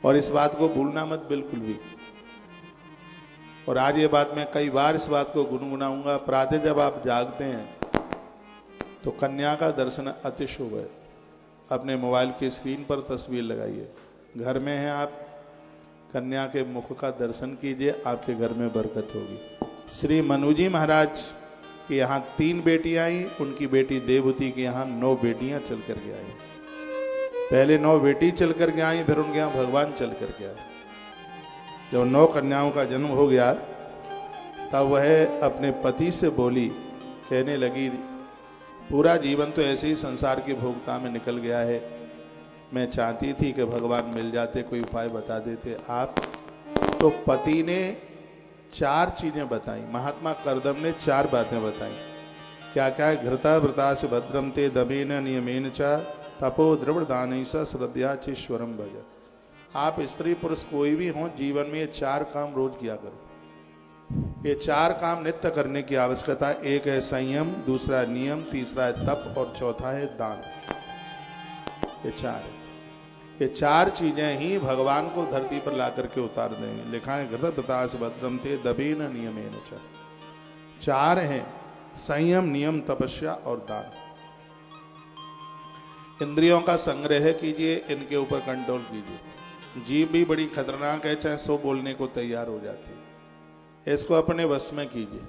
और इस बात को भूलना मत बिल्कुल भी। और आज ये बात मैं कई बार इस बात को गुनगुनाऊंगा, प्रातः जब आप जागते हैं तो कन्या का दर्शन अति शुभ है। अपने मोबाइल की स्क्रीन पर तस्वीर लगाइए, घर में हैं आप, कन्या के मुख का दर्शन कीजिए, आपके घर में बरकत होगी। श्री मनु जी महाराज के यहाँ 3 बेटियां आई, उनकी बेटी देवहूति के यहाँ 9 बेटियां चल करके आई। पहले 9 बेटी चल करके आई, फिर उनके यहाँ भगवान चल करके आए। जब 9 कन्याओं का जन्म हो गया तब वह अपने पति से बोली, कहने लगी, पूरा जीवन तो ऐसे ही संसार की भोगता में निकल गया है, मैं चाहती थी कि भगवान मिल जाते, कोई उपाय बता देते आप। तो पति ने 4 चीजें बताई, महात्मा करदम ने 4 बातें बताई। क्या क्या है? घृता व्रता से भद्रम ते दमेन नियमेन च तपो द्रविड़ दान श्रद्धा चीश्वरम भज। आप स्त्री पुरुष कोई भी हो, जीवन में ये 4 काम रोज किया करो। ये 4 काम नित्य करने की आवश्यकता। एक है संयम, दूसरा नियम, तीसरा है तप और चौथा है दान। ये 4 है। ये 4 चीजें ही भगवान को धरती पर ला करके उतार देंगे। लिखा है घृत व्रतास भद्रम ते दबेन नियमेन च। 4 हैं, संयम, नियम, तपस्या और दान। इंद्रियों का संग्रह कीजिए, इनके ऊपर कंट्रोल कीजिए। जीभ भी बड़ी खतरनाक है, चाहे 100 बोलने को तैयार हो जाती है। इसको अपने वश में कीजिए।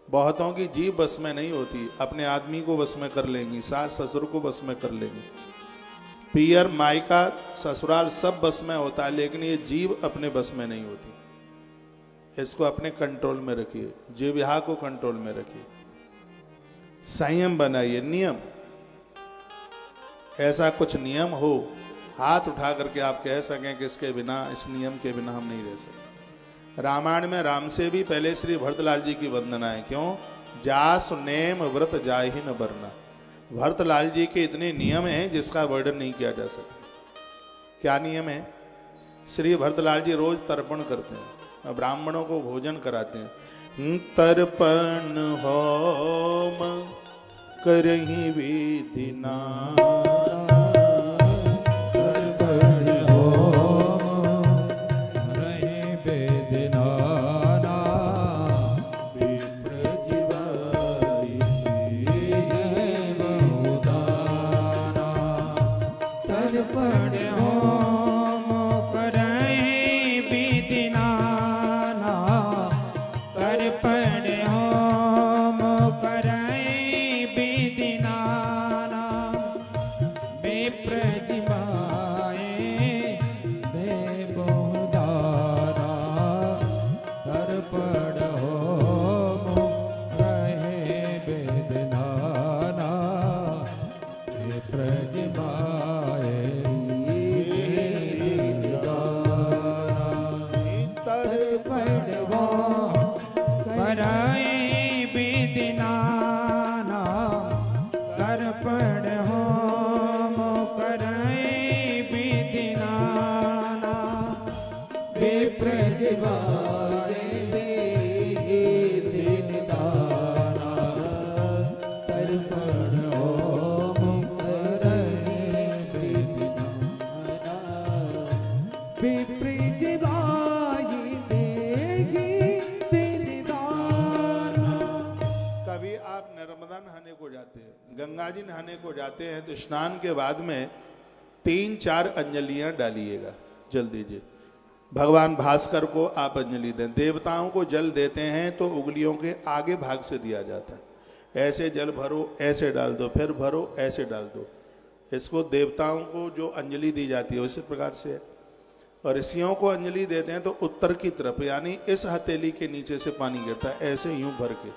बहुतों की जीभ बस में नहीं होती, अपने आदमी को बस में कर लेंगी, सास ससुर को बस में कर लेंगी, पियर मायका ससुराल सब बस में होता है, लेकिन ये जीभ अपने बस में नहीं होती। इसको अपने कंट्रोल में रखिए, जीभा को कंट्रोल में रखिए। संयम बनाइए, नियम, ऐसा कुछ नियम हो हाथ उठा करके आप कह सकें कि इसके बिना, इस नियम के बिना हम नहीं रह सकते। रामायण में राम से भी पहले श्री भरतलाल जी की वंदना है। क्यों? जास नेम व्रत जाहि न बरना। भरतलाल जी के इतने नियम हैं जिसका वर्णन नहीं किया जा सकता। क्या नियम है? श्री भरतलाल जी रोज तर्पण करते हैं, ब्राह्मणों को भोजन कराते हैं। तर्पण होम करहि विधि नाना, गंगा जी नहाने को जाते हैं तो स्नान के बाद में 3-4 अंजलियां डालिएगा, जल दीजिए। भगवान भास्कर को आप अंजलि दें। देवताओं को जल देते हैं तो उंगलियों के आगे भाग से दिया जाता है। ऐसे जल भरो, ऐसे डाल दो, फिर भरो, ऐसे डाल दो। इसको देवताओं को जो अंजलि दी जाती है उसी प्रकार से है। और ऋषियों को अंजलि देते हैं तो उत्तर की तरफ, यानी इस हथेली के नीचे से पानी गिरता है, ऐसे यूं भर के,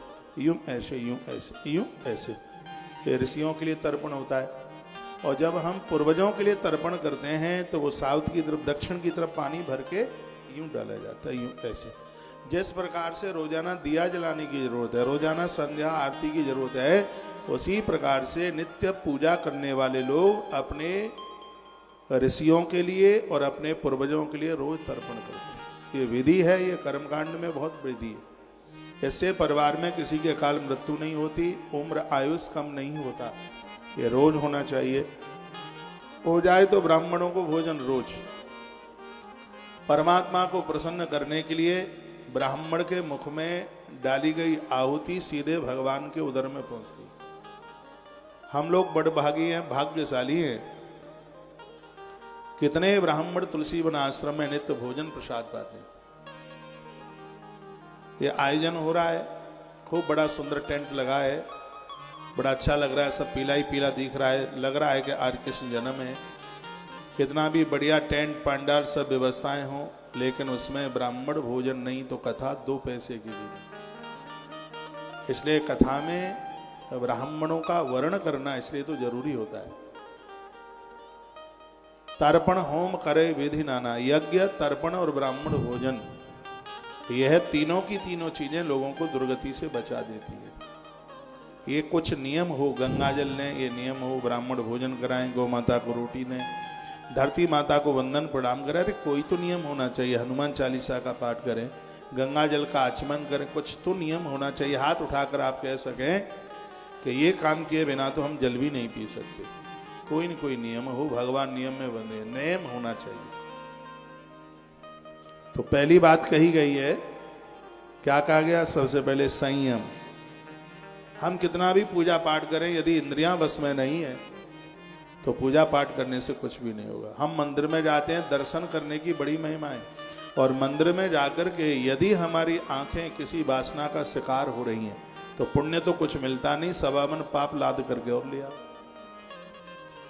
यूं ऐसे, यूं ऐसे, यूं ऐसे। ये ऋषियों के लिए तर्पण होता है। और जब हम पूर्वजों के लिए तर्पण करते हैं तो वो साउथ की तरफ, दक्षिण की तरफ पानी भर के यूं डाला जाता है, यूं ऐसे। जिस प्रकार से रोजाना दिया जलाने की जरूरत है, रोजाना संध्या आरती की जरूरत है, उसी प्रकार से नित्य पूजा करने वाले लोग अपने ऋषियों के लिए और अपने पूर्वजों के लिए रोज तर्पण करते हैं। ये विधि है, ये कर्मकांड में बहुत वृद्धि है। इससे परिवार में किसी के अकाल मृत्यु नहीं होती, उम्र आयुष कम नहीं होता। ये रोज होना चाहिए। हो जाए तो ब्राह्मणों को भोजन रोज, परमात्मा को प्रसन्न करने के लिए ब्राह्मण के मुख में डाली गई आहुति सीधे भगवान के उदर में पहुंचती। हम लोग बड़भागी हैं, भाग्यशाली हैं। कितने ब्राह्मण तुलसी वन आश्रम में नित्य भोजन प्रसाद पाते हैं। ये आयोजन हो रहा है, खूब बड़ा सुंदर टेंट लगा है, बड़ा अच्छा लग रहा है, सब पीला ही पीला दिख रहा है, लग रहा है कि आज कृष्ण जन्म है। कितना भी बढ़िया टेंट पंडाल सब व्यवस्थाएं हों, लेकिन उसमें ब्राह्मण भोजन नहीं तो कथा 2 पैसे की भी नहीं। इसलिए कथा में ब्राह्मणों का वर्ण करना इसलिए तो जरूरी होता है। तर्पण होम करे विधि नाना, यज्ञ तर्पण और ब्राह्मण भोजन, यह तीनों की तीनों चीजें लोगों को दुर्गति से बचा देती है। ये कुछ नियम हो, गंगा जल लें, ये नियम हो, ब्राह्मण भोजन कराएं, गौ माता को रोटी दें, धरती माता को वंदन प्रणाम करें, अरे कोई तो नियम होना चाहिए। हनुमान चालीसा का पाठ करें, गंगा जल का आचमन करें, कुछ तो नियम होना चाहिए। हाथ उठाकर आप कह सकें कि ये काम किए बिना तो हम जल भी नहीं पी सकते। कोई न कोई नियम हो, भगवान नियम में बंधे, नियम होना चाहिए। तो पहली बात कही गई है, क्या कहा गया? सबसे पहले संयम। हम कितना भी पूजा पाठ करें, यदि इंद्रियां बस में नहीं है तो पूजा पाठ करने से कुछ भी नहीं होगा। हम मंदिर में जाते हैं, दर्शन करने की बड़ी महिमा है, और मंदिर में जाकर के यदि हमारी आंखें किसी वासना का शिकार हो रही हैं तो पुण्य तो कुछ मिलता नहीं, सवामन पाप लाद करके और लिया।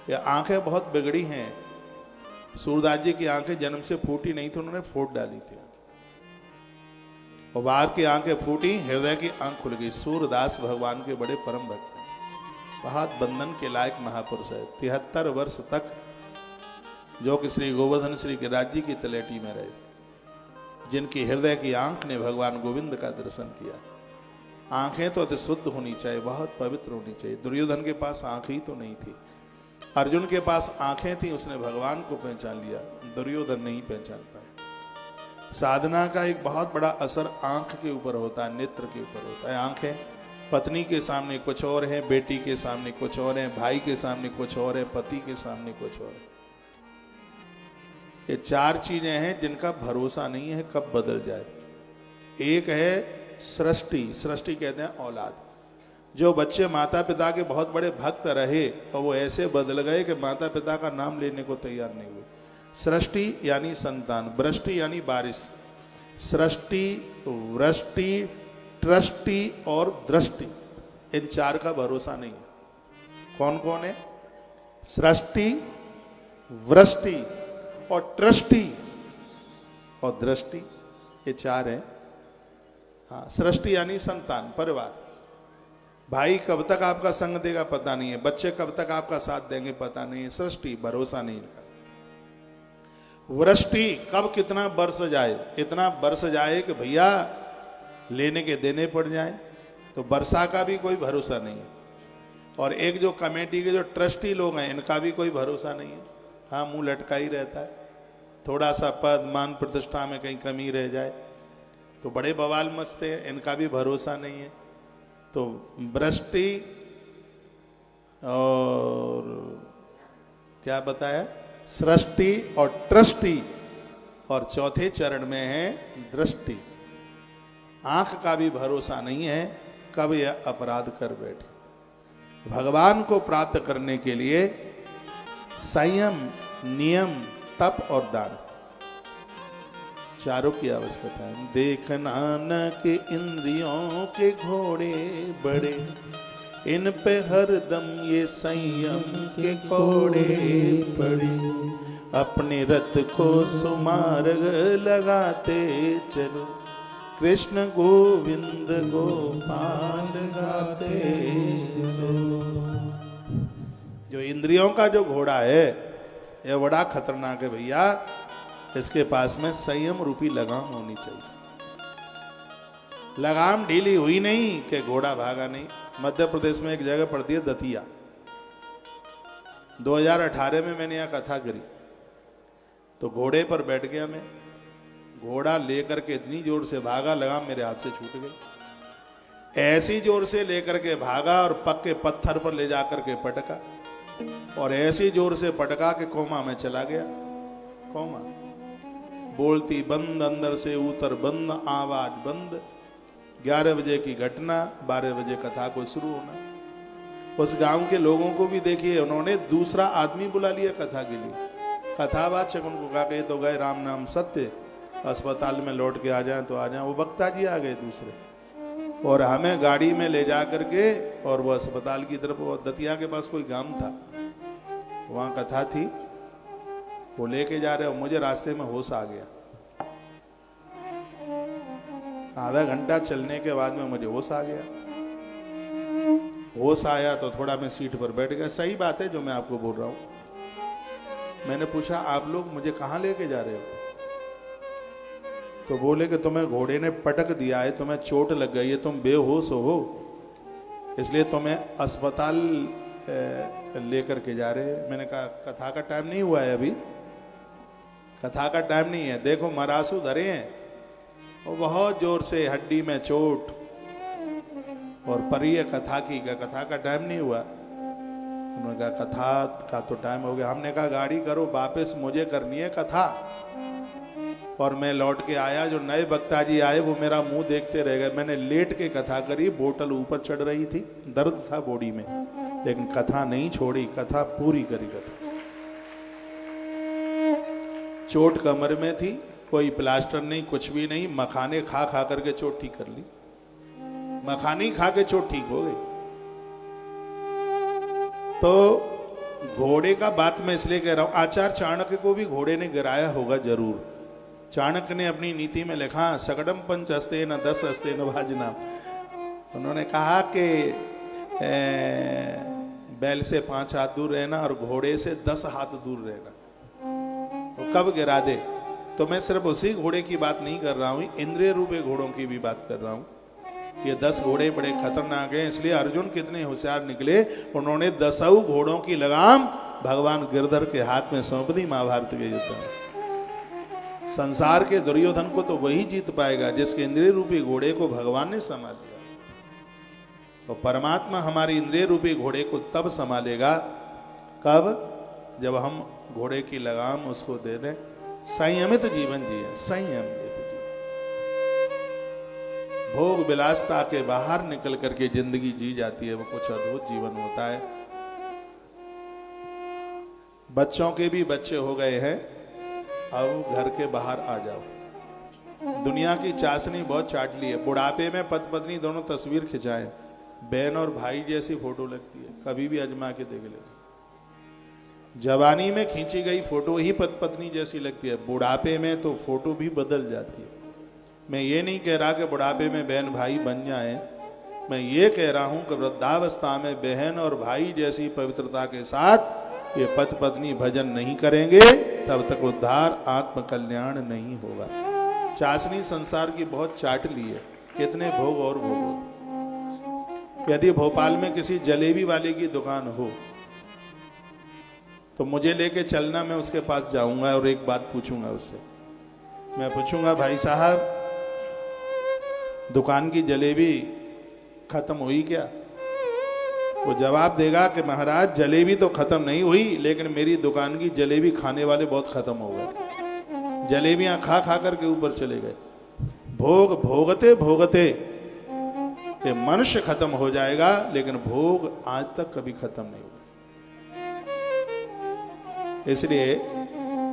ये आंखें बहुत बिगड़ी हैं। सूरदास जी की आंखें जन्म से फूटी नहीं थी, उन्होंने फोड़ डाली थी, और बाहर की आंखें फूटी, हृदय की आंख खुल गई। सूरदास भगवान के बड़े परम भक्त हैं, बहुत बंधन के लायक महापुरुष है। 73 वर्ष तक जो कि श्री गोवर्धन श्री गिरिराज जी की तलेटी में रहे, जिनकी हृदय की आंख ने भगवान गोविंद का दर्शन किया। आंखें तो अति शुद्ध होनी चाहिए, बहुत पवित्र होनी चाहिए। दुर्योधन के पास आंख ही तो नहीं थी, अर्जुन के पास आंखें थी, उसने भगवान को पहचान लिया, दुर्योधन नहीं पहचान पाया। साधना का एक बहुत बड़ा असर आंख के ऊपर होता है, नेत्र के ऊपर होता है। आंखें पत्नी के सामने कुछ और है, बेटी के सामने कुछ और है, भाई के सामने कुछ और है, पति के सामने कुछ और है। ये 4 चीजें हैं जिनका भरोसा नहीं है कब बदल जाए। एक है सृष्टि, सृष्टि कहते हैं औलाद। जो बच्चे माता पिता के बहुत बड़े भक्त रहे और वो ऐसे बदल गए कि माता पिता का नाम लेने को तैयार नहीं हुए। सृष्टि यानी संतान, वृष्टि यानी बारिश। सृष्टि, वृष्टि, ट्रष्टि और दृष्टि, इन 4 का भरोसा नहीं है। कौन कौन है? सृष्टि, वृष्टि और ट्रष्टि और दृष्टि, ये 4 हैं। हाँ, सृष्टि यानी संतान, परिवार। भाई कब तक आपका संग देगा पता नहीं है, बच्चे कब तक आपका साथ देंगे पता नहीं है। सृष्टि, भरोसा नहीं इनका। वृष्टि, कब कितना बरस जाए, इतना बरस जाए कि भैया लेने के देने पड़ जाए, तो वर्षा का भी कोई भरोसा नहीं है। और एक जो कमेटी के जो ट्रस्टी लोग हैं, इनका भी कोई भरोसा नहीं है। हाँ, मुंह लटका ही रहता है, थोड़ा सा पद मान प्रतिष्ठा में कहीं कमी रह जाए तो बड़े बवाल मचते हैं, इनका भी भरोसा नहीं है। तो वृष्टि और क्या बताया, सृष्टि और ट्रष्टि, और चौथे चरण में है दृष्टि। आंख का भी भरोसा नहीं है कब यह अपराध कर बैठे। भगवान को प्राप्त करने के लिए संयम, नियम, तप और दान, 4 की आवश्यकता है। देखना न कि इंद्रियों के घोड़े बड़े, इन पे हरदम ये संयम के कोड़े पड़े। अपने रथ को सुमार्ग लगाते चलो, कृष्ण गोविंद गोपाल गाते चलो। जो इंद्रियों का जो घोड़ा है यह बड़ा खतरनाक है भैया। इसके पास में संयम रूपी लगाम होनी चाहिए। लगाम ढीली हुई नहीं कि घोड़ा भागा नहीं। मध्य प्रदेश में एक जगह पड़ती है दतिया, 2018 में मैंने यहाँ कथा करी, तो घोड़े पर बैठ गया मैं। घोड़ा लेकर के इतनी जोर से भागा, लगाम मेरे हाथ से छूट गई। ऐसी जोर से लेकर के भागा और पक्के पत्थर पर ले जाकर के पटका, और ऐसी जोर से पटका के कोमा में चला गया। कोमा, बोलती बंद, अंदर से उतर बंद, आवाज बंद। 11 बजे की घटना, 12 बजे कथा को शुरू होना। उस गांव के लोगों को भी देखिए, उन्होंने दूसरा आदमी बुला लिया कथा के लिए। कथावाचक उनको कहा कि तो गए राम नाम सत्य, अस्पताल में लौट के आ जाएं तो आ जाएं। वो वक्ता जी आ गए दूसरे, और हमें गाड़ी में ले जा करके, और वो अस्पताल की तरफ, वो दतिया के पास कोई गांव था, वहां कथा थी, वो लेके जा रहे हो। मुझे रास्ते में होश आ गया। आधा घंटा चलने के बाद में मुझे होश आ गया। होश आया तो थोड़ा मैं सीट पर बैठ गया। सही बात है जो मैं आपको बोल रहा हूं। मैंने पूछा आप लोग मुझे कहां लेके जा रहे हो? तो बोले कि तुम्हें घोड़े ने पटक दिया है, तुम्हें चोट लग गई है, तुम बेहोश हो, इसलिए तुम्हें अस्पताल लेकर के जा रहे हैं। मैंने कहा कथा का टाइम नहीं हुआ है, अभी कथा का टाइम नहीं है। देखो मरासू धरे हैं और बहुत जोर से हड्डी में चोट, और परिय कथा की, का कथा का टाइम नहीं हुआ। उन्होंने कहा कथा का तो टाइम हो गया। हमने कहा गाड़ी करो वापस, मुझे करनी है कथा। और मैं लौट के आया, जो नए वक्ता जी आए वो मेरा मुंह देखते रह गए। मैंने लेट के कथा करी, बोतल ऊपर चढ़ रही थी, दर्द था बॉडी में, लेकिन कथा नहीं छोड़ी, कथा पूरी करी। कथा चोट कमर में थी, कोई प्लास्टर नहीं, कुछ भी नहीं, मखाने खा खा करके चोट ठीक कर ली। मखानी खा के चोट ठीक हो गई। तो घोड़े का बात मैं इसलिए कह रहा हूं, आचार्य चाणक्य को भी घोड़े ने गिराया होगा जरूर। चाणक्य ने अपनी नीति में लिखा सकड़म पंच हस्ते न 10 हस्ते न भाजना। उन्होंने कहा कि बैल से 5 हाथ दूर रहना और घोड़े से 10 हाथ दूर रहना, तो कब गिरा दे। तो मैं सिर्फ उसी घोड़े की बात नहीं कर रहा हूं, इंद्रिय रूपे घोड़ों की भी बात कर रहा हूं। ये 10 घोड़े बड़े खतरनाक हैं, इसलिए अर्जुन कितने होशियार निकले, उन्होंने 10 घोड़ों की लगाम भगवान गिरधर के हाथ में सौंप दी महाभारत के युद्ध में। संसार के दुर्योधन को तो वही जीत पाएगा जिसके इंद्रिय रूपी घोड़े को भगवान ने संभाल लिया। तो परमात्मा हमारी इंद्रिय रूपी घोड़े को तब संभालेगा कब, जब हम घोड़े की लगाम उसको दे दें। संयमित जीवन जिए, संयमित जीवन। भोग विलासता के बाहर निकल करके जिंदगी जी जाती है, वो कुछ अद्भुत जीवन होता है। बच्चों के भी बच्चे हो गए हैं, अब घर के बाहर आ जाओ। दुनिया की चाशनी बहुत चाट ली है। बुढ़ापे में पति पत्नी दोनों तस्वीर खिंचाए, बहन और भाई जैसी फोटो लगती है, कभी भी अजमा के देख ले। जवानी में खींची गई फोटो ही पति पत्नी जैसी लगती है, बुढ़ापे में तो फोटो भी बदल जाती है। मैं ये नहीं कह रहा कि बुढ़ापे में बहन भाई बन जाएं, मैं ये कह रहा हूं कि वृद्धावस्था में बहन और भाई जैसी पवित्रता के साथ ये पति पत्नी भजन नहीं करेंगे, तब तक उद्धार आत्म कल्याण नहीं होगा। चाशनी संसार की बहुत चाट ली है, कितने भोग और भोग। यदि भोपाल में किसी जलेबी वाले की दुकान हो तो मुझे लेके चलना, मैं उसके पास जाऊंगा और एक बात पूछूंगा उससे। मैं पूछूंगा भाई साहब दुकान की जलेबी खत्म हुई क्या? वो जवाब देगा कि महाराज जलेबी तो खत्म नहीं हुई, लेकिन मेरी दुकान की जलेबी खाने वाले बहुत खत्म हो गए। जलेबियां खा खा करके ऊपर चले गए। भोग भोगते भोगते ये मनुष्य खत्म हो जाएगा, लेकिन भोग आज तक कभी खत्म नहीं हुआ। इसलिए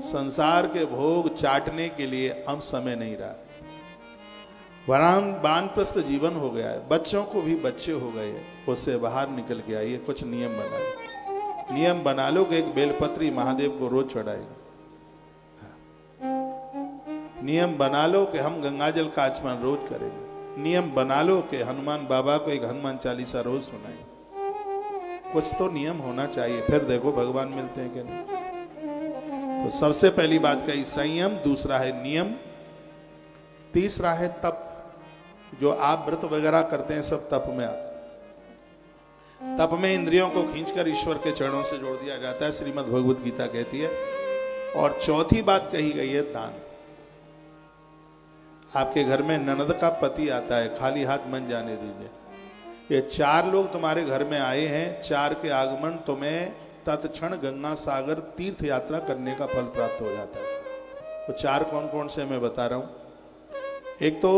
संसार के भोग चाटने के लिए अब समय नहीं रहा। वानप्रस्थ जीवन हो गया है, बच्चों को भी बच्चे हो गए हैं, उससे बाहर निकल के आइए। कुछ नियम बना लो, नियम बना लो कि एक बेलपत्री महादेव को रोज चढ़ाएगा। नियम बना लो कि हम गंगाजल का आचमन रोज करेंगे। नियम बना लो कि हनुमान बाबा को एक हनुमान चालीसा रोज सुनाएंगे। कुछ तो नियम होना चाहिए, फिर देखो भगवान मिलते हैं कि नहीं। तो सबसे पहली बात कही संयम, दूसरा है नियम, तीसरा है तप। जो आप व्रत वगैरह करते हैं सब तप में आता। तप में इंद्रियों को खींचकर ईश्वर के चरणों से जोड़ दिया जाता है, श्रीमद् भगवद गीता कहती है। और चौथी बात कही गई है दान। आपके घर में ननद का पति आता है, खाली हाथ मन जाने दीजिए। ये 4 लोग तुम्हारे घर में आए हैं, 4 के आगमन तुम्हें तत्क्षण गंगा सागर तीर्थ यात्रा करने का फल प्राप्त हो जाता है। वो 4 कौन कौन से मैं बता रहा हूं। एक तो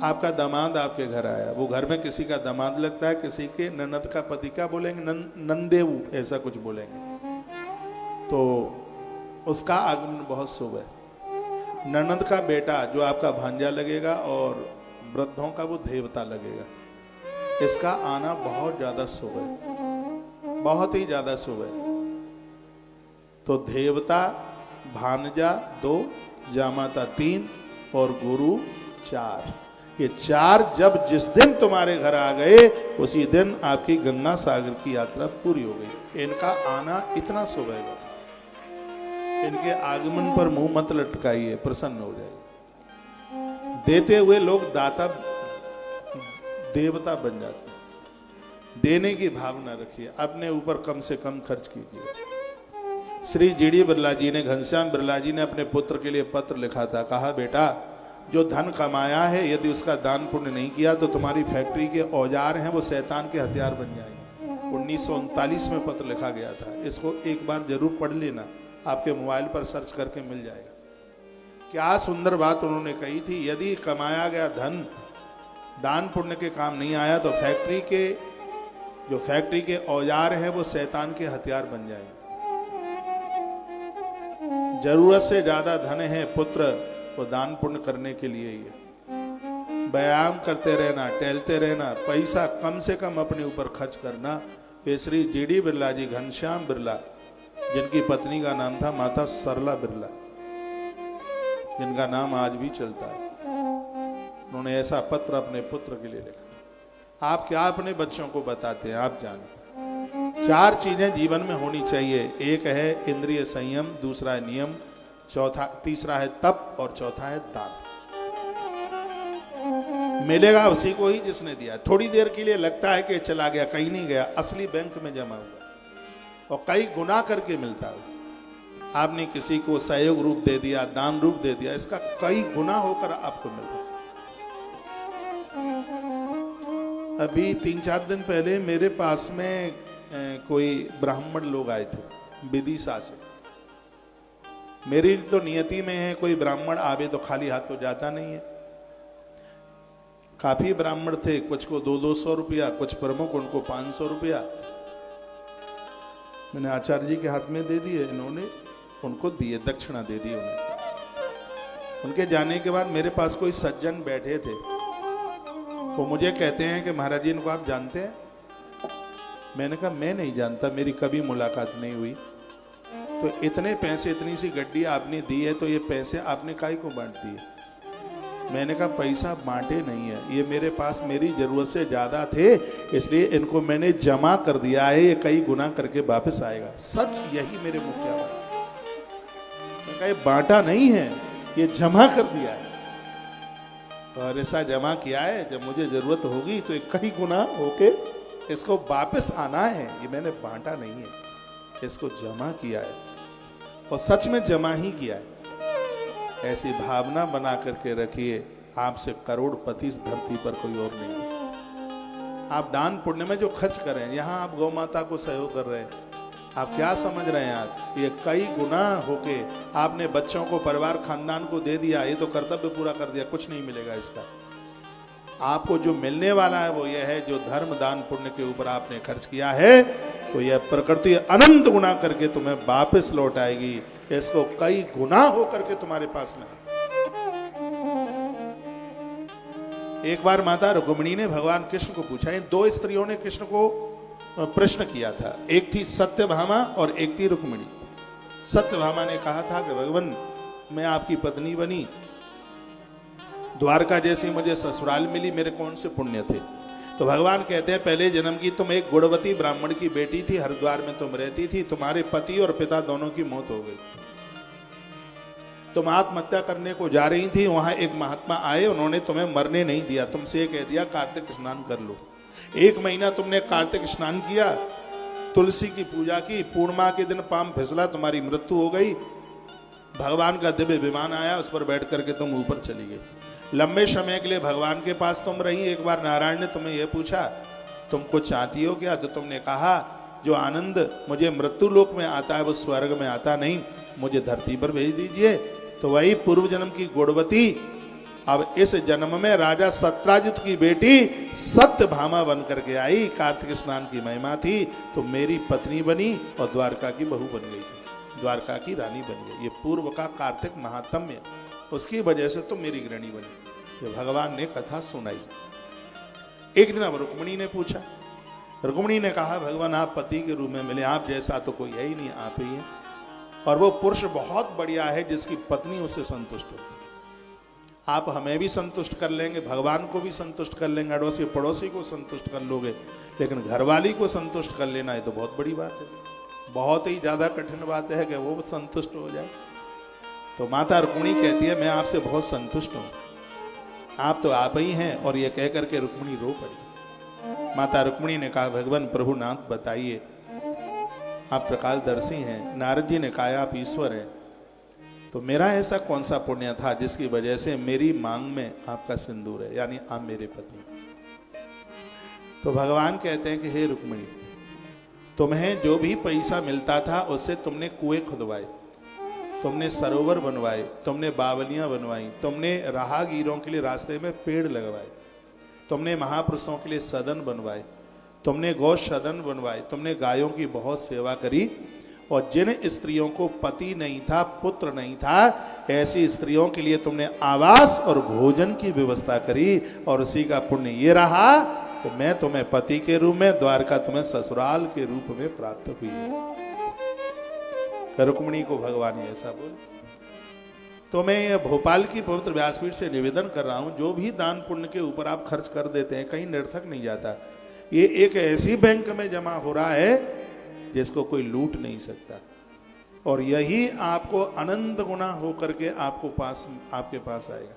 आपका दामाद आपके घर आया, वो घर में किसी का दामाद लगता है, किसी के ननद का पति, क्या बोलेंगे, नंदेऊ ऐसा कुछ बोलेंगे, तो उसका आगमन बहुत शुभ है। ननद का बेटा जो आपका भांजा लगेगा और वृद्धों का वो देवता लगेगा, इसका आना बहुत ज्यादा शुभ है, बहुत ही ज्यादा शुभ है। तो देवता, भांजा 2, जामाता 3 और गुरु 4, ये 4 जब जिस दिन तुम्हारे घर आ गए उसी दिन आपकी गंगा सागर की यात्रा पूरी हो गई। इनका आना इतना शुभ है, इनके आगमन पर मुंह मत लटकाइए, प्रसन्न हो जाए। देते हुए लोग दाता देवता बन जाते हैं। देने की भावना रखिए, अपने ऊपर कम से कम खर्च कीजिए। श्री जीडी बिरला जी ने, घनश्याम बिरला जी ने अपने पुत्र के लिए पत्र लिखा था, कहा बेटा जो धन कमाया है यदि उसका दान पुण्य नहीं किया तो तुम्हारी फैक्ट्री के औजार हैं वो शैतान के हथियार बन जाएंगे। 1939 में पत्र लिखा गया था, इसको एक बार जरूर पढ़ लेना, आपके मोबाइल पर सर्च करके मिल जाएगा। क्या सुंदर बात उन्होंने कही थी, यदि कमाया गया धन दान पुण्य के काम नहीं आया तो फैक्ट्री के औजार हैं वो शैतान के हथियार बन जाएंगे। जरूरत से ज्यादा धन है पुत्र, वो दान पुण्य करने के लिए ही है। व्यायाम करते रहना, टहलते रहना, पैसा कम से कम अपने ऊपर खर्च करना। ये श्री जीडी बिरला जी, घनश्याम बिरला, जिनकी पत्नी का नाम था माता सरला बिरला, जिनका नाम आज भी चलता है, उन्होंने ऐसा पत्र अपने पुत्र के लिए लिखा। आप क्या अपने बच्चों को बताते हैं, आप जाने। 4 चीजें जीवन में होनी चाहिए, एक है इंद्रिय संयम, दूसरा है नियम, तीसरा है तप और चौथा है दान। मिलेगा उसी को ही जिसने दिया। थोड़ी देर के लिए लगता है कि चला गया, कहीं नहीं गया, असली बैंक में जमा हुआ और कई गुना करके मिलता है। आपने किसी को सहयोग रूप दे दिया, दान रूप दे दिया, इसका कई गुना होकर आपको मिल रहा है। अभी 3-4 दिन पहले मेरे पास में कोई ब्राह्मण लोग आए थे विदिशा से। मेरी तो नियति में है कोई ब्राह्मण आवे तो खाली हाथ तो जाता नहीं है। काफी ब्राह्मण थे, कुछ को 200-200 रुपया, कुछ प्रमुख उनको 500 रुपया मैंने आचार्य जी के हाथ में दे दिए, इन्होंने उनको दिए, दक्षिणा दे दी उन्हें। उनके जाने के बाद मेरे पास कोई सज्जन बैठे थे, वो मुझे कहते हैं कि महाराज जी इनको आप जानते हैं? मैंने कहा मैं नहीं जानता, मेरी कभी मुलाकात नहीं हुई। तो इतने पैसे, इतनी सी गड्डी आपने दी है तो ये पैसे आपने काहे को बांट दिए? मैंने कहा पैसा बांटे नहीं है, ये मेरे पास मेरी जरूरत से ज्यादा थे इसलिए इनको मैंने जमा कर दिया है, ये कई गुना करके वापस आएगा। सच यही मेरे मुख क्या बात। मैंने कहा ये बांटा नहीं है, ये जमा कर दिया है और ऐसा जमा किया है जब मुझे जरूरत होगी तो एक कई गुना होके इसको वापस आना है। ये मैंने बांटा नहीं है, इसको जमा किया है और सच में जमा ही किया है। ऐसी भावना बना करके रखिए, आपसे करोड़पति इस धरती पर कोई और नहीं है। आप दान पुण्य में जो खर्च कर रहे हैं, यहाँ आप गौ माता को सहयोग कर रहे हैं, आप क्या समझ रहे हैं? आप ये कई गुना होके आपने बच्चों को, परिवार, खानदान को दे दिया, ये तो कर्तव्य पूरा कर दिया, कुछ नहीं मिलेगा इसका। आपको जो मिलने वाला है वो यह है, जो धर्म दान पुण्य के ऊपर आपने खर्च किया है तो यह प्रकृति अनंत गुना करके तुम्हें वापस लौट आएगी। इसको कई गुना होकर के तुम्हारे पास में। एक बार माता रुक्मिणी ने भगवान कृष्ण को पूछा, इन 2 स्त्रियों ने कृष्ण को प्रश्न किया था, एक थी सत्यभामा और एक थी रुक्मिणी। सत्यभामा ने कहा था कि भगवान मैं आपकी पत्नी बनी, द्वारका जैसी मुझे ससुराल मिली, मेरे कौन से पुण्य थे? तो भगवान कहते हैं पहले जन्म की तुम एक गुणवती ब्राह्मण की बेटी थी, हरिद्वार में तुम रहती थी, तुम्हारे पति और पिता दोनों की मौत हो गई, तुम आत्महत्या करने को जा रही थी, वहां एक महात्मा आए, उन्होंने तुम्हें मरने नहीं दिया, तुमसे ये कह दिया कार्तिक स्नान कर लो। 1 महीना तुमने कार्तिक स्नान किया, तुलसी की पूजा की, पूर्णिमा के दिन पांव फिसला, तुम्हारी मृत्यु हो गई। भगवान का दिव्य विमान आया, उस पर बैठ करके तुम ऊपर चली गई। लंबे समय के लिए भगवान के पास तुम रही। एक बार नारायण ने तुम्हें यह पूछा तुम कुछ चाहती हो क्या? तो तुमने कहा जो आनंद मुझे मृत्यु लोक में आता है वो स्वर्ग में आता नहीं, मुझे धरती पर भेज दीजिए। तो वही पूर्व जन्म की गुणवती अब इस जन्म में राजा सत्राजित की बेटी सत्यभामा बन करके आई। कार्तिक स्नान की महिमा थी तो मेरी पत्नी बनी और द्वारका की बहू बन गई थी, द्वारका की रानी बन गई। ये पूर्व का कार्तिक महात्म्य, उसकी वजह से तो मेरी गृहिणी बनी। ये भगवान ने कथा सुनाई। एक दिन अब रुक्मिणी ने पूछा, रुक्मिणी ने कहा भगवान आप पति के रूप में मिले, आप जैसा तो कोई है ही नहीं, आप ही हैं। और वो पुरुष बहुत बढ़िया है जिसकी पत्नी उससे संतुष्ट हो। आप हमें भी संतुष्ट कर लेंगे, भगवान को भी संतुष्ट कर लेंगे, अड़ोसी पड़ोसी को संतुष्ट कर लोगे, लेकिन घरवाली को संतुष्ट कर लेना है तो बहुत बड़ी बात है। बहुत ही ज्यादा कठिन बात है कि वो संतुष्ट हो जाए। तो माता रुक्मिणी कहती है मैं आपसे बहुत संतुष्ट हूं, आप तो आप ही हैं। और ये कह करके रुक्मिणी रो पड़ी। माता रुक्मिणी ने कहा भगवान प्रभुनाथ बताइए, आप प्रकाशदर्शी हैं। नारद जी ने कहा आप ईश्वर हैं, तो मेरा ऐसा कौन सा पुण्य था जिसकी वजह से मेरी मांग में आपका सिंदूर है, यानी आप मेरे पति। तो भगवान कहते हैं कि हे रुक्मिणी, तुम्हें जो भी पैसा मिलता था उससे तुमने कुएं खुदवाए, तुमने सरोवर बनवाए, तुमने बावलियां बनवाई, तुमने राहगीरों के लिए रास्ते में पेड़ लगवाए, तुमने महापुरुषों के लिए सदन बनवाए, तुमने गौ सदन बनवाए, तुमने गायों की बहुत सेवा करी। और जिन स्त्रियों को पति नहीं था, पुत्र नहीं था, ऐसी स्त्रियों के लिए तुमने आवास और भोजन की व्यवस्था करी। और उसी का पुण्य ये रहा कि मैं तुम्हें पति के रूप में, द्वारका तुम्हें ससुराल के रूप में प्राप्त हुई। रुक्मिणी को भगवान ने ऐसा बोला। तो मैं ये भोपाल की पवित्र व्यासपीठ से निवेदन कर रहा हूं, जो भी दान पुण्य के ऊपर आप खर्च कर देते हैं कहीं निरर्थक नहीं जाता। ये एक ऐसी बैंक में जमा हो रहा है जिसको कोई लूट नहीं सकता। और यही आपको अनंत गुना होकर के आपके पास आएगा।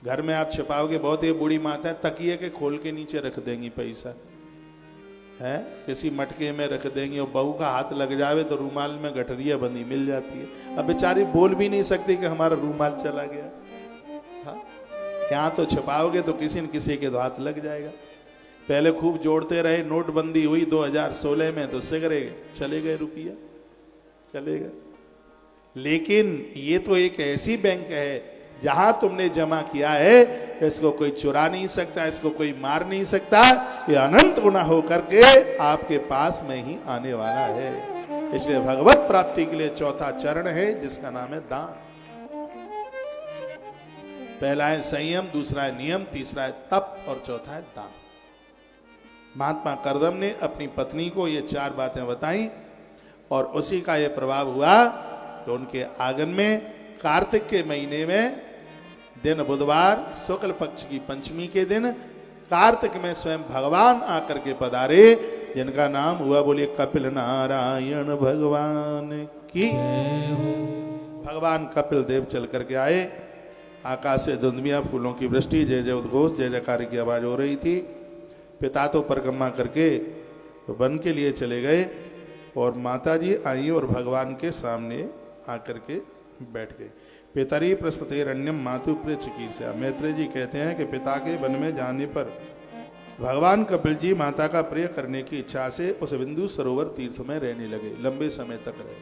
घर में आप छिपाओगे, बहुत ये बूढ़ी माता है तकिए के खोल के नीचे रख देंगी पैसा, है किसी मटके में रख देंगी, और बहू का हाथ लग जावे तो रूमाल में गठरिया बंदी मिल जाती है। अब बेचारी बोल भी नहीं सकती कि हमारा रूमाल चला गया। हाँ, यहाँ तो छिपाओगे तो किसी न किसी के तो हाथ लग जाएगा। पहले खूब जोड़ते रहे, नोटबंदी हुई 2016 में तो सिगरे चले गए, रुपया चले गए। लेकिन ये तो एक ऐसी बैंक है जहां तुमने जमा किया है, इसको कोई चुरा नहीं सकता, इसको कोई मार नहीं सकता। ये अनंत गुना होकर के आपके पास में ही आने वाला है। इसलिए भगवत प्राप्ति के लिए चौथा चरण है जिसका नाम है दान। पहला है संयम, दूसरा है नियम, तीसरा है तप और चौथा है दान। महात्मा करदम ने अपनी पत्नी को ये चार बातें बताई और उसी का ये प्रभाव हुआ कि उनके आंगन में कार्तिक के महीने में दिन बुधवार शुक्ल पक्ष की पंचमी के दिन कार्तिक में स्वयं भगवान आकर के पधारे, जिनका नाम हुआ बोलिए कपिल नारायण भगवान की। भगवान कपिल देव चल करके आए। आकाश से धुंधमिया फूलों की वृष्टि, जय जय उद्घोष, जय जयकार की आवाज हो रही थी। पिता तो परिक्रमा करके वन के लिए चले गए और माता जी आई और भगवान के सामने आकर के बैठ गए। पितरी प्रस्तुतेरण्यम मातु प्रिय चिकित्सा। मैत्रेय जी कहते हैं कि पिता के वन में जाने पर भगवान कपिल जी माता का प्रिय करने की इच्छा से उस बिंदु सरोवर तीर्थ में रहने लगे। लंबे समय तक रहे।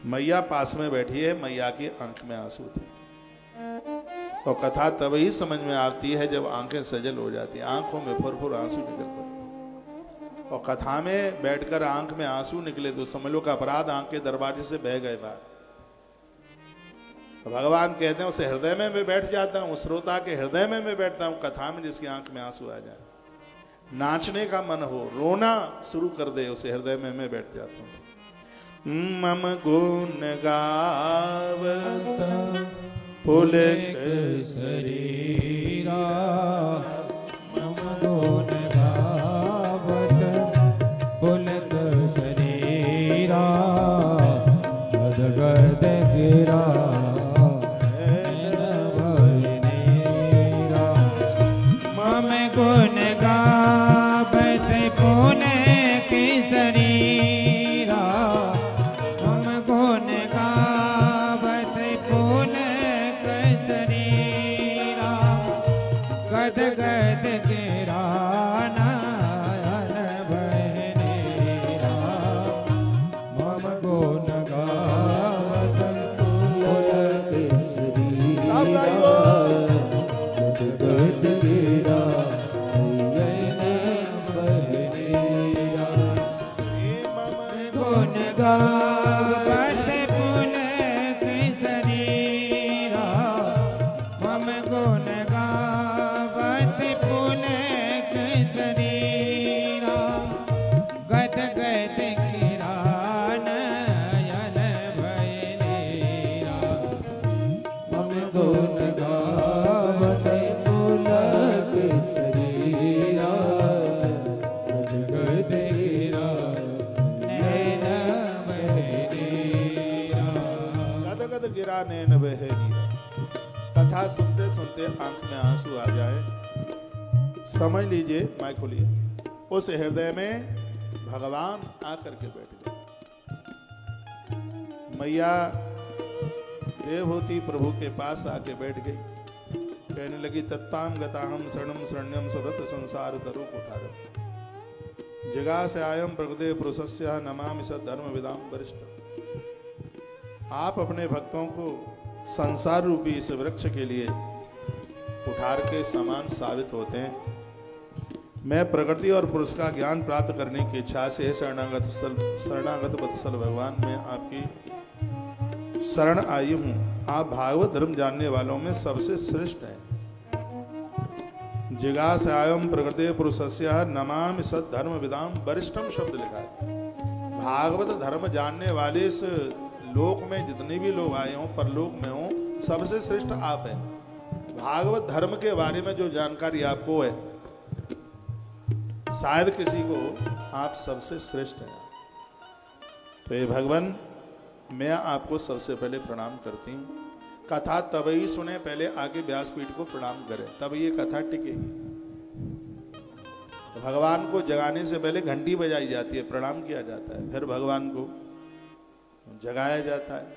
मैया पास में बैठी है, मैया की आंख में आंसू थे। और कथा तब ही समझ में आती है जब आंखें सजल हो जाती हैं, आंखों में फुरफुर आंसू निकल पड़ते। और कथा में बैठकर आंख में आंसू निकले तो समझ लो का अपराध आंख के दरवाजे से बह गए बाहर। भगवान कहते हैं उसे हृदय में मैं बैठ जाता हूँ, श्रोता के हृदय में मैं बैठता हूँ कथा में जिसकी आंख में आंसू आ जाए, नाचने का मन हो, रोना शुरू कर दे, उसे हृदय में मैं बैठ जाता हूँ। मम गुण गावता पुलक शरीरा, मम गुण गावत पुलक शरीरा, गदगद गिरा मम गुण गावत पुलक शरीरा, मम गुण गावत पुलक शरीरा, गुण गावत पुलक शरीरा जगत हीरा नैन बहेरा। गदगद गिरा नैन बहे नीरा। कथा सुनते सुनते आंख में आंसू आ जाए, समझ लीजिए, माइक खोलिए, उस हृदय में भगवान आकर के बैठ गए। मैया देवहूति प्रभु के पास आके बैठ गई, कहने लगी तत्ताम गताहम शरणम शरण्यम सुरत संसार तरु कुठारम जगा से आयम प्रकृति पुरुषस्य नमामि सद्धर्म विदाम वरिष्ठ। आप अपने भक्तों को संसार रूपी इस वृक्ष के लिए कुठार के समान साबित होते हैं। मैं प्रकृति और पुरुष का ज्ञान प्राप्त करने की इच्छा से शरणागत वत्सल भगवान में आपकी शरण आई हूं। आप भागवत धर्म जानने वालों में सबसे श्रेष्ठ हैं। जिज्ञास आयम प्रकृति पुरुषस्य नमामि सद्धर्म विदाम वरिष्ठम शब्द लिखा है। भागवत धर्म जानने वाले इस लोक में जितने भी लोग आए हों, परलोक में हों, सबसे श्रेष्ठ आप हैं। भागवत धर्म के बारे में जो जानकारी आपको है, शायद किसी को आप सबसे श्रेष्ठ हैं। तो ये भगवान, मैं आपको सबसे पहले प्रणाम करती हूँ। कथा तब ही सुने, पहले आगे व्यासपीठ को प्रणाम करें, तब ये कथा टिकेगी। तो भगवान को जगाने से पहले घंटी बजाई जाती है, प्रणाम किया जाता है, फिर भगवान को जगाया जाता है।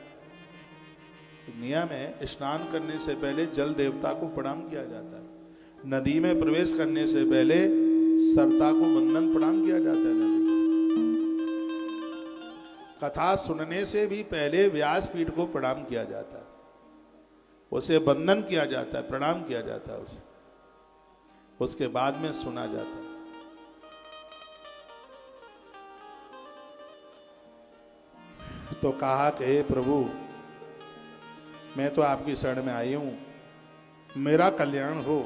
नियम है, स्नान करने से पहले जल देवता को प्रणाम किया जाता है। नदी में प्रवेश करने से पहले सरता को वंदन प्रणाम किया जाता है। नदी कथा सुनने से भी पहले व्यासपीठ को प्रणाम किया जाता है, उसे वंदन किया जाता है, प्रणाम किया जाता है उसे, उसके बाद में सुना जाता है। तो कहा कि हे प्रभु, मैं तो आपकी शरण में आई हूं, मेरा कल्याण हो,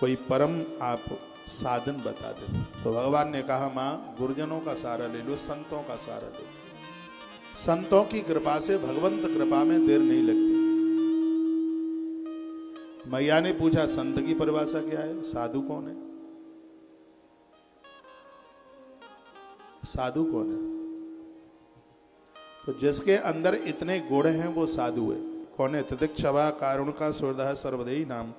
कोई परम आप साधन बता दे। तो भगवान ने कहा, मां गुरुजनों का सहारा ले लो, संतों का सहारा ले लो। संतों की कृपा से, भगवंत कृपा में देर नहीं लगती। मैया ने पूछा, संत की परिभाषा क्या है? साधु कौन है? साधु कौन है? तो जिसके अंदर इतने गुण हैं वो साधु है। कौन है? तितिक्षवा कारुणिका सुहृदः सर्वदेही नाम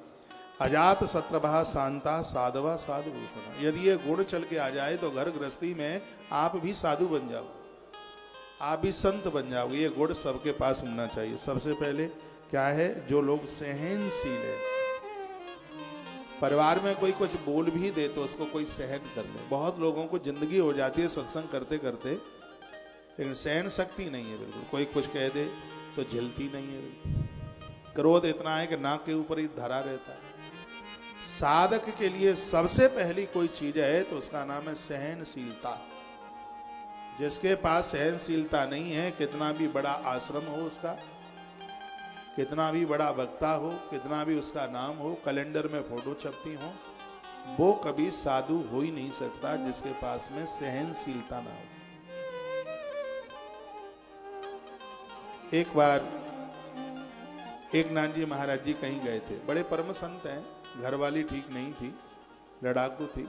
अजात शत्रभा शांता साधवा साधु भूषण। यदि ये गुण चल के आ जाए तो घर गृहस्थी में आप भी साधु बन जाओ, आप भी संत बन जाओगे। ये गुण सबके पास होना चाहिए। सबसे पहले क्या है? जो लोग सहनशील है, परिवार में कोई कुछ बोल भी दे तो उसको कोई सहन कर ले। बहुत लोगों को जिंदगी हो जाती है सत्संग करते करते, लेकिन सहन शक्ति नहीं है बिल्कुल। कोई कुछ कह दे तो झेलती नहीं है बिल्कुल। क्रोध इतना है कि नाक के ऊपर ही धरा रहता है। साधक के लिए सबसे पहली कोई चीज है तो उसका नाम है सहनशीलता। जिसके पास सहनशीलता नहीं है, कितना भी बड़ा आश्रम हो उसका, कितना भी बड़ा वक्ता हो, कितना भी उसका नाम हो, कैलेंडर में फोटो छपती हो, वो कभी साधु हो ही नहीं सकता जिसके पास में सहनशीलता ना हो। एक बार एक नाथ जी महाराज जी कहीं गए थे, बड़े परम संत हैं, घरवाली ठीक नहीं थी, लड़ाकू थी।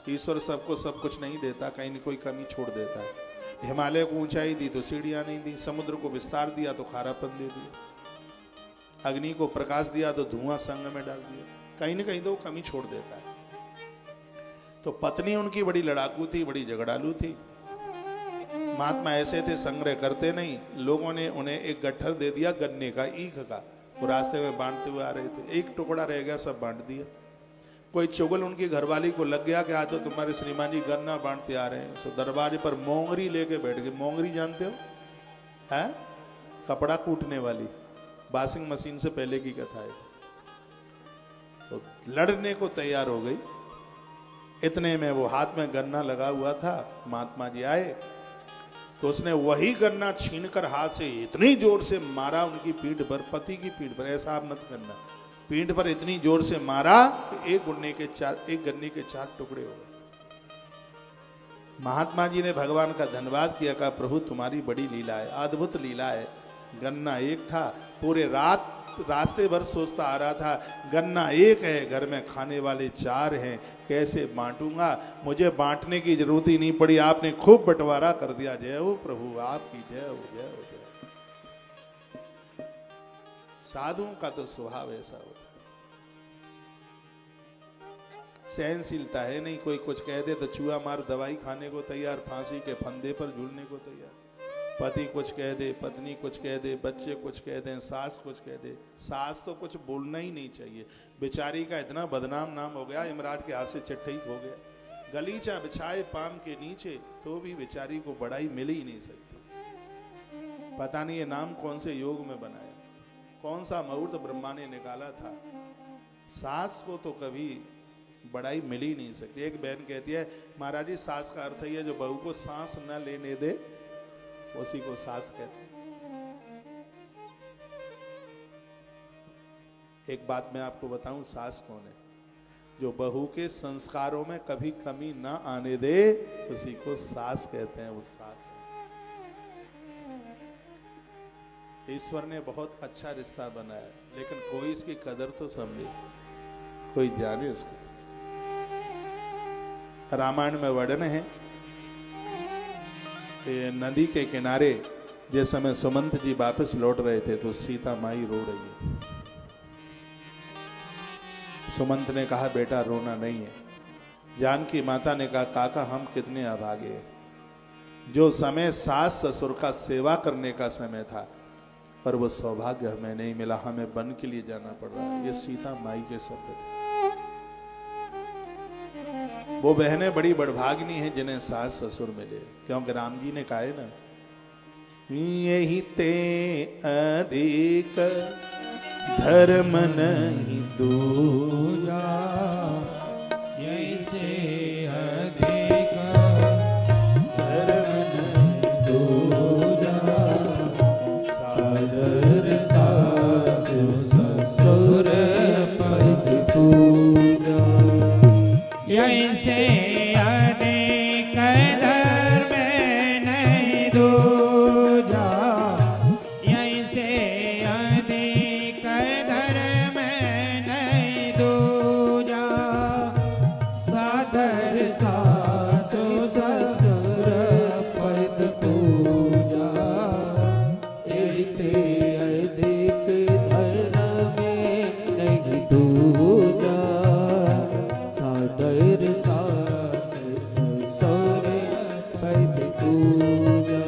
ईश्वर सबको सब कुछ नहीं देता, कहीं न कोई कमी छोड़ देता है। हिमालय को ऊंचाई दी तो सीढ़ियां नहीं दी, समुद्र को विस्तार दिया तो खारापन दे दिया, अग्नि को प्रकाश दिया तो धुआं संग में डाल दिया, कहीं न कहीं तो कमी छोड़ देता है। तो पत्नी उनकी बड़ी लड़ाकू थी, बड़ी झगड़ालू थी। महात्मा ऐसे थे, संग्रह करते नहीं। लोगों ने उन्हें एक गट्ठर दे दिया गन्ने का, ईख का, वो रास्ते में बांटते हुए आ रहे थे, एक टुकड़ा रह गया, सब बांट दिया। कोई चुगल उनकी घरवाली को लग गया कि आज तो तुम्हारे श्रीमान जी गन्ना बांटते आ रहे हैं। सो दरवाजे पर मोंगरी लेके बैठ गए। मोंगरी जानते हो? है कपड़ा कूटने वाली, वॉशिंग मशीन से पहले की कथा है। तो लड़ने को तैयार हो गई। इतने में वो हाथ में गन्ना लगा हुआ था, महात्मा जी आए तो उसने वही गन्ना छीनकर हाथ से इतनी जोर से मारा उनकी पीठ पर, पति की पीठ पर। ऐसा आप मत करना, पीठ पर इतनी जोर से मारा कि एक गन्ने के चार टुकड़े हो गए। महात्मा जी ने भगवान का धन्यवाद किया, कहा प्रभु तुम्हारी बड़ी लीला है, अद्भुत लीला है। गन्ना एक था, पूरे रात रास्ते भर सोचता आ रहा था, गन्ना एक है, घर में खाने वाले 4 हैं, कैसे बांटूंगा। मुझे बांटने की जरूरत ही नहीं पड़ी, आपने खूब बंटवारा कर दिया। जय हो प्रभु, आपकी जय हो, जय हो, जय हो। साधुओं का तो स्वभाव ऐसा होता है, सहनशीलता है नहीं। कोई कुछ कह दे तो चूहा मार दवाई खाने को तैयार, फांसी के फंदे पर झूलने को तैयार। पति कुछ कह दे, पत्नी कुछ कह दे, बच्चे कुछ कह दें, सास कुछ कह दे। सास तो कुछ बोलना ही नहीं चाहिए, बेचारी का इतना बदनाम नाम हो गया, इमरान के हाथ से चट्टई हो गया। गलीचा बिछाए पाम के नीचे तो भी बेचारी को बड़ाई मिल ही नहीं सकती। पता नहीं ये नाम कौन से योग में बनाया, कौन सा मुहूर्त ब्रह्मा ने निकाला था। सास को तो कभी बड़ाई मिल ही नहीं सकती। एक बहन कहती है, महाराज जी सास का अर्थ ही है जो बहू को सांस न लेने दे, उसी को सास कहते हैं। एक बात मैं आपको बताऊं, सास कौन है? जो बहू के संस्कारों में कभी कमी ना आने दे, उसी को सास कहते हैं। वो सास है। ईश्वर ने बहुत अच्छा रिश्ता बनाया, लेकिन कोई इसकी कदर तो समझे, कोई जाने इसको। रामायण में वर्णन है, नदी के किनारे जिस समय सुमंत जी वापस लौट रहे थे तो सीता माई रो रही है। सुमंत ने कहा, बेटा रोना नहीं है। जानकी माता ने कहा, काका हम कितने अभागे हैं। जो समय सास ससुर का सेवा करने का समय था, पर वो सौभाग्य हमें नहीं मिला, हमें वन के लिए जाना पड़ रहा है। ये सीता माई के शब्द थे। वो बहनें बड़ी बड़भाग्नी हैं जिन्हें सास ससुर मिले, क्योंकि राम जी ने कहा है ना, यही ते अधिक धर्म नहीं दूजा, यही से अधिक धर्म नहीं दूजा। सादर सास ससुर पद पूजा, यही से अधिक धर्म नहीं दूजा। यही से अधिक धर्म नहीं दूजा। सादर सासु ससुर पद पूजा, यही से अधिक धर्म नहीं दूजा। सादर सास ससुर पद पूजा।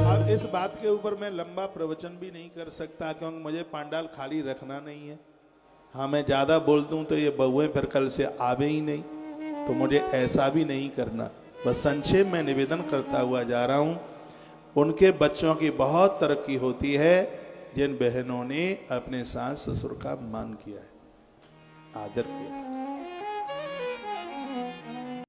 अब इस बात के ऊपर मैं लंबा प्रवचन भी नहीं कर सकता, क्योंकि मुझे पांडाल खाली रखना नहीं है। हाँ, मैं ज्यादा बोल दूं तो ये बहुएं फिर कल से आवे ही नहीं, तो मुझे ऐसा भी नहीं करना। बस संक्षेप में निवेदन करता हुआ जा रहा हूं, उनके बच्चों की बहुत तरक्की होती है जिन बहनों ने अपने सास ससुर का मान किया है, आदर किया है।